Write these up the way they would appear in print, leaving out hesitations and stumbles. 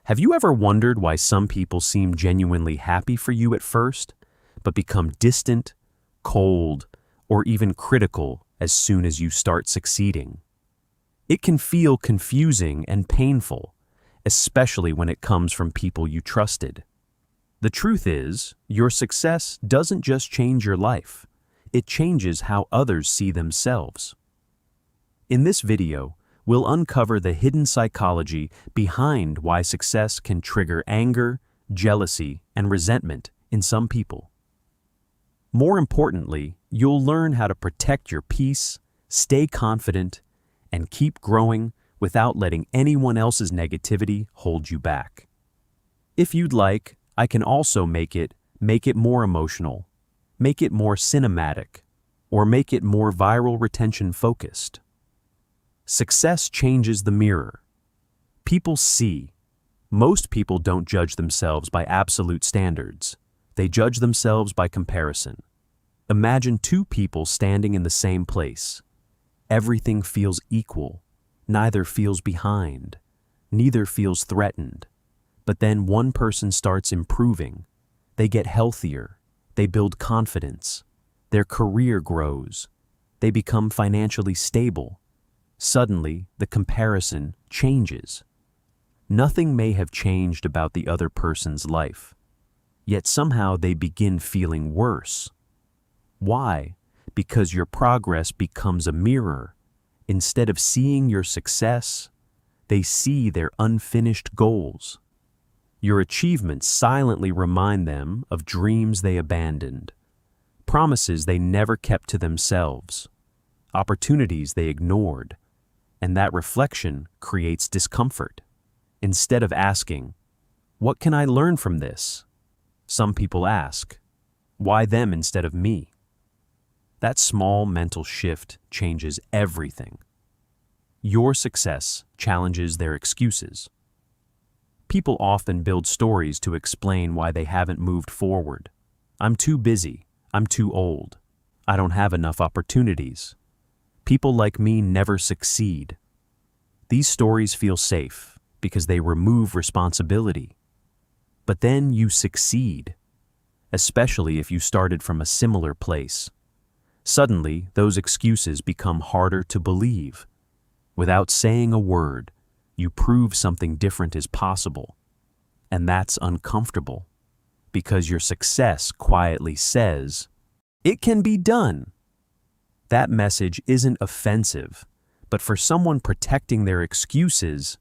Have you ever wondered why some people seem genuinely happy for you at first, but become distant, cold, or even critical as soon as you start succeeding? It can feel confusing and painful, especially when it comes from people you trusted. The truth is, your success doesn't just change your life, it changes how others see themselves. In this video, we'll uncover the hidden psychology behind why success can trigger anger, jealousy, and resentment in some people. More importantly, you'll learn how to protect your peace, stay confident, and keep growing without letting anyone else's negativity hold you back. If you'd like, I can also make it more emotional, make it more cinematic, or make it more viral retention focused. Success changes the mirror. People see. Most people don't judge themselves by absolute standards. They judge themselves by comparison. Imagine two people standing in the same place. Everything feels equal. Neither feels behind. Neither feels threatened. But then one person starts improving. They get healthier. They build confidence. Their career grows. They become financially stable. Suddenly, the comparison changes. Nothing may have changed about the other person's life, yet somehow they begin feeling worse. Why? Because your progress becomes a mirror. Instead of seeing your success, they see their unfinished goals. Your achievements silently remind them of dreams they abandoned, promises they never kept to themselves, opportunities they ignored, and that reflection creates discomfort. Instead of asking, "What can I learn from this?" some people ask, "Why them instead of me?" That small mental shift changes everything. Your success challenges their excuses. People often build stories to explain why they haven't moved forward. "I'm too busy. I'm too old. I don't have enough opportunities. People like me never succeed." These stories feel safe because they remove responsibility. But then you succeed, especially if you started from a similar place. Suddenly, those excuses become harder to believe. Without saying a word, you prove something different is possible. And that's uncomfortable, because your success quietly says, "It can be done." That message isn't offensive, but for someone protecting their excuses,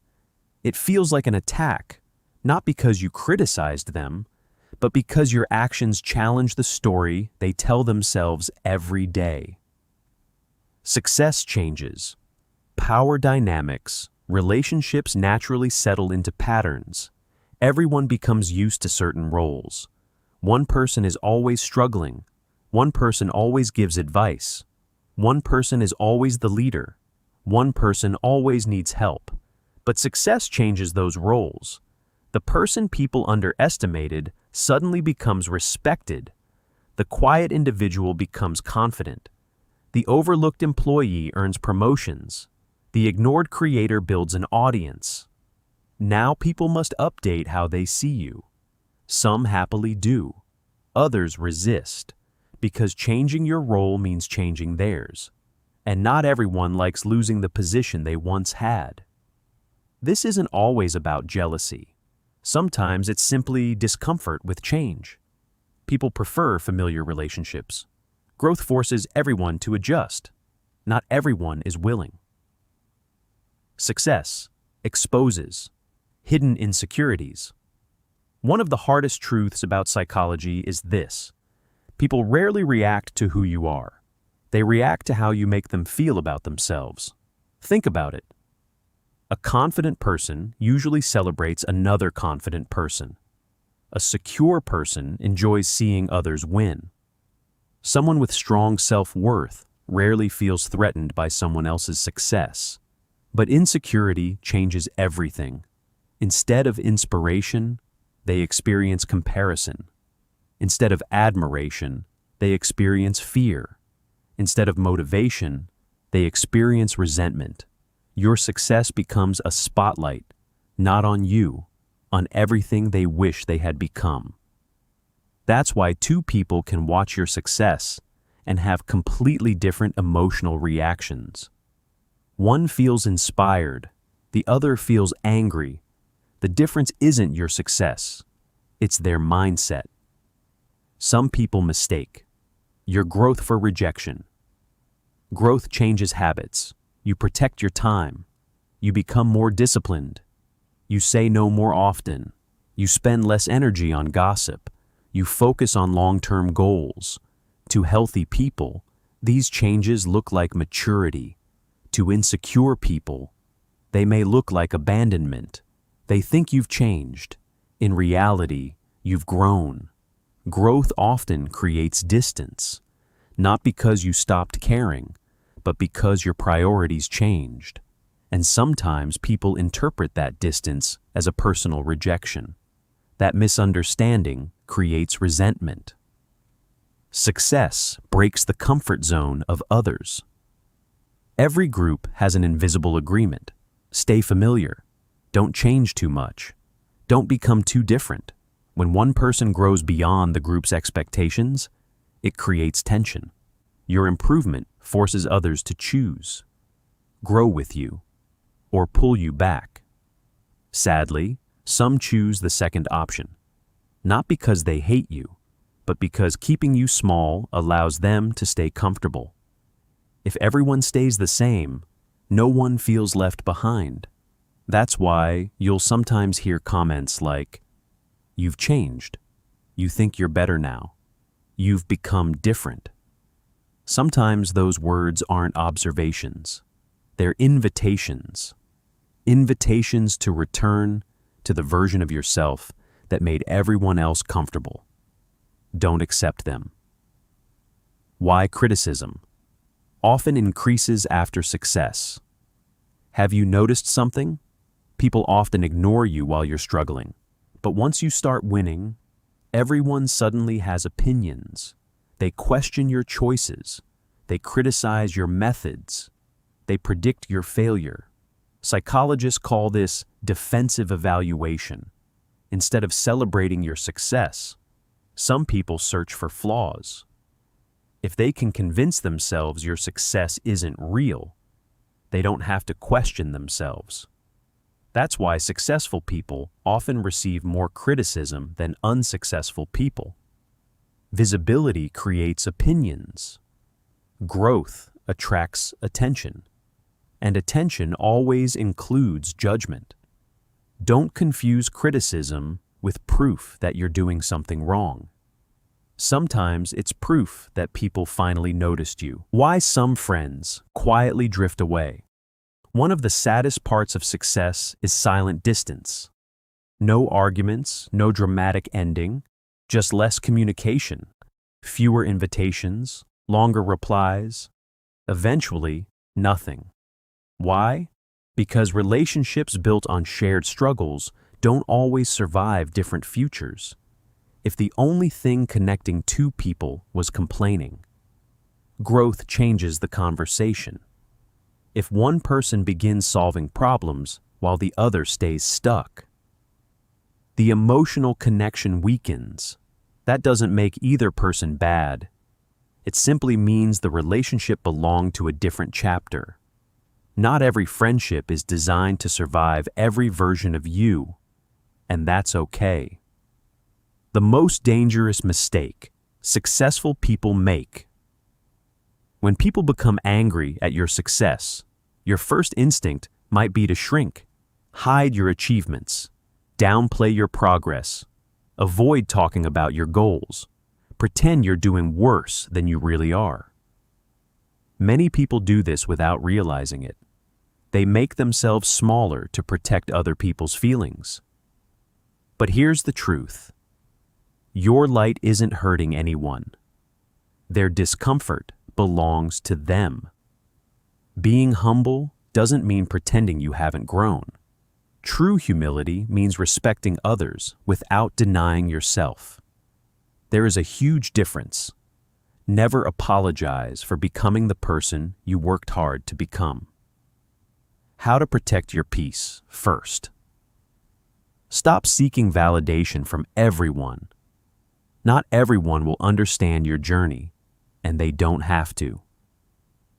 it feels like an attack, not because you criticized them, but because your actions challenge the story they tell themselves every day. Success changes. Power dynamics, relationships naturally settle into patterns. Everyone becomes used to certain roles. One person is always struggling. One person always gives advice. One person is always the leader. One person always needs help. But success changes those roles. The person people underestimated suddenly becomes respected. The quiet individual becomes confident. The overlooked employee earns promotions. The ignored creator builds an audience. Now people must update how they see you. Some happily do. Others resist, because changing your role means changing theirs. And not everyone likes losing the position they once had. This isn't always about jealousy. Sometimes it's simply discomfort with change. People prefer familiar relationships. Growth forces everyone to adjust. Not everyone is willing. Success exposes hidden insecurities. One of the hardest truths about psychology is this: people rarely react to who you are. They react to how you make them feel about themselves. Think about it. A confident person usually celebrates another confident person. A secure person enjoys seeing others win. Someone with strong self-worth rarely feels threatened by someone else's success. But insecurity changes everything. Instead of inspiration, they experience comparison. Instead of admiration, they experience fear. Instead of motivation, they experience resentment. Your success becomes a spotlight, not on you, on everything they wish they had become. That's why two people can watch your success and have completely different emotional reactions. One feels inspired, the other feels angry. The difference isn't your success, it's their mindset. Some people mistake your growth for rejection. Growth changes habits. You protect your time. You become more disciplined. You say no more often. You spend less energy on gossip. You focus on long-term goals. To healthy people, these changes look like maturity. To insecure people, they may look like abandonment. They think you've changed. In reality, you've grown. Growth often creates distance, not because you stopped caring, but because your priorities changed. And sometimes people interpret that distance as a personal rejection. That misunderstanding creates resentment. Success breaks the comfort zone of others. Every group has an invisible agreement. Stay familiar. Don't change too much. Don't become too different. When one person grows beyond the group's expectations, it creates tension. Your improvement forces others to choose, grow with you, or pull you back. Sadly, some choose the second option, not because they hate you, but because keeping you small allows them to stay comfortable. If everyone stays the same, no one feels left behind. That's why you'll sometimes hear comments like, "You've changed. You think you're better now. You've become different." Sometimes those words aren't observations. They're invitations. Invitations to return to the version of yourself that made everyone else comfortable. Don't accept them. Why criticism often increases after success? Have you noticed something? People often ignore you while you're struggling. But once you start winning, everyone suddenly has opinions. They question your choices. They criticize your methods. They predict your failure. Psychologists call this defensive evaluation. Instead of celebrating your success, some people search for flaws. If they can convince themselves your success isn't real, they don't have to question themselves. That's why successful people often receive more criticism than unsuccessful people. Visibility creates opinions. Growth attracts attention. And attention always includes judgment. Don't confuse criticism with proof that you're doing something wrong. Sometimes it's proof that people finally noticed you. Why some friends quietly drift away. One of the saddest parts of success is silent distance. No arguments, no dramatic ending, just less communication, fewer invitations, longer replies, eventually nothing. Why? Because relationships built on shared struggles don't always survive different futures. If the only thing connecting two people was complaining, growth changes the conversation. If one person begins solving problems while the other stays stuck, the emotional connection weakens. That doesn't make either person bad. It simply means the relationship belonged to a different chapter. Not every friendship is designed to survive every version of you, and that's okay. The most dangerous mistake successful people make. When people become angry at your success, your first instinct might be to shrink, hide your achievements, downplay your progress, avoid talking about your goals, pretend you're doing worse than you really are. Many people do this without realizing it. They make themselves smaller to protect other people's feelings. But here's the truth. Your light isn't hurting anyone. Their discomfort belongs to them. Being humble doesn't mean pretending you haven't grown. True humility means respecting others without denying yourself. There is a huge difference. Never apologize for becoming the person you worked hard to become. How to protect your peace first. Stop seeking validation from everyone. Not everyone will understand your journey, and they don't have to.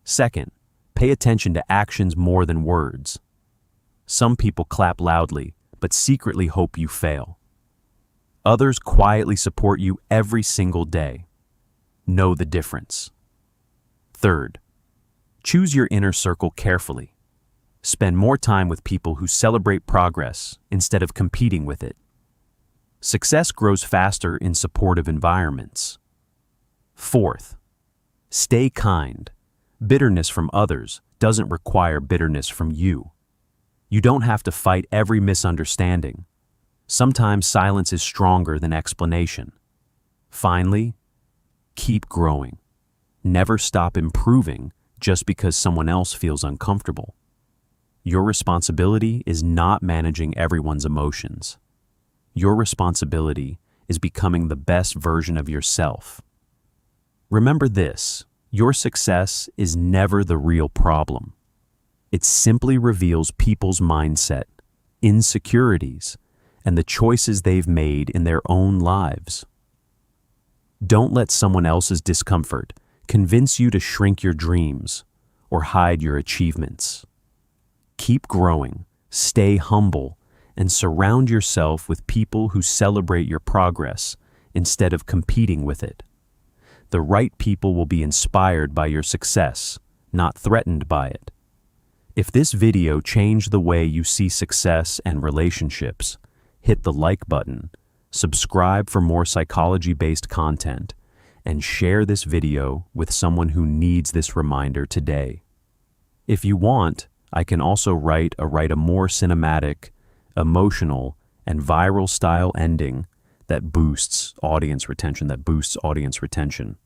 Second, pay attention to actions more than words. Some people clap loudly, but secretly hope you fail. Others quietly support you every single day. Know the difference. Third, choose your inner circle carefully. Spend more time with people who celebrate progress instead of competing with it. Success grows faster in supportive environments. Fourth, stay kind. Bitterness from others doesn't require bitterness from you. You don't have to fight every misunderstanding. Sometimes silence is stronger than explanation. Finally, keep growing. Never stop improving just because someone else feels uncomfortable. Your responsibility is not managing everyone's emotions. Your responsibility is becoming the best version of yourself. Remember this, your success is never the real problem. It simply reveals people's mindset, insecurities, and the choices they've made in their own lives. Don't let someone else's discomfort convince you to shrink your dreams or hide your achievements. Keep growing, stay humble, and surround yourself with people who celebrate your progress instead of competing with it. The right people will be inspired by your success, not threatened by it. If this video changed the way you see success and relationships, hit the like button, subscribe for more psychology-based content, and share this video with someone who needs this reminder today. If you want, I can also write a more cinematic, emotional, and viral style ending that boosts audience retention.